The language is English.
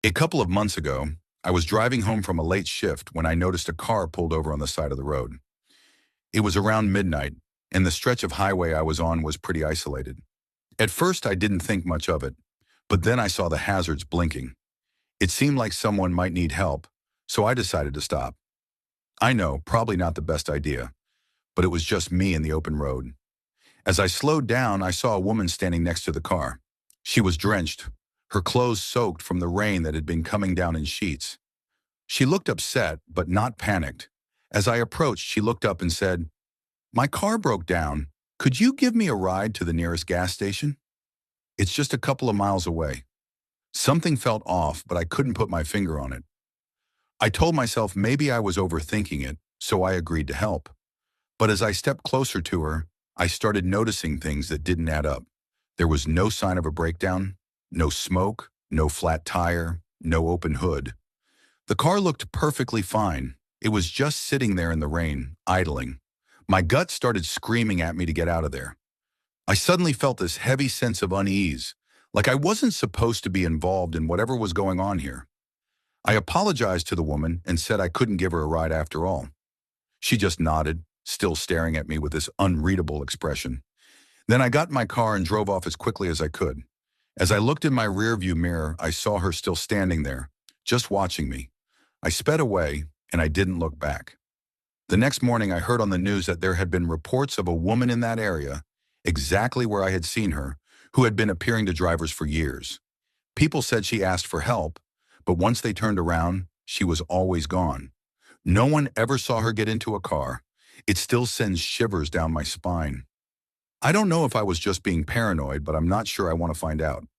A couple of months ago, I was driving home from a late shift when I noticed a car pulled over on the side of the road. It was around midnight, and the stretch of highway I was on was pretty isolated. At first, I didn't think much of it, but then I saw the hazards blinking. It seemed like someone might need help, so I decided to stop. I know, probably not the best idea, but it was just me in the open road. As I slowed down, I saw a woman standing next to the car. She was drenched, her clothes soaked from the rain that had been coming down in sheets. She looked upset, but not panicked. As I approached, she looked up and said, "My car broke down. Could you give me a ride to the nearest gas station? It's just a couple of miles away." Something felt off, but I couldn't put my finger on it. I told myself maybe I was overthinking it, so I agreed to help. But as I stepped closer to her, I started noticing things that didn't add up. There was no sign of a breakdown, no smoke, no flat tire, no open hood. The car looked perfectly fine. It was just sitting there in the rain, idling. My gut started screaming at me to get out of there. I suddenly felt this heavy sense of unease, like I wasn't supposed to be involved in whatever was going on here. I apologized to the woman and said I couldn't give her a ride after all. She just nodded, still staring at me with this unreadable expression. Then I got in my car and drove off as quickly as I could. As I looked in my rearview mirror, I saw her still standing there, just watching me. I sped away, and I didn't look back. The next morning, I heard on the news that there had been reports of a woman in that area, exactly where I had seen her, who had been appearing to drivers for years. People said she asked for help, but once they turned around, she was always gone. No one ever saw her get into a car. It still sends shivers down my spine. I don't know if I was just being paranoid, but I'm not sure I want to find out.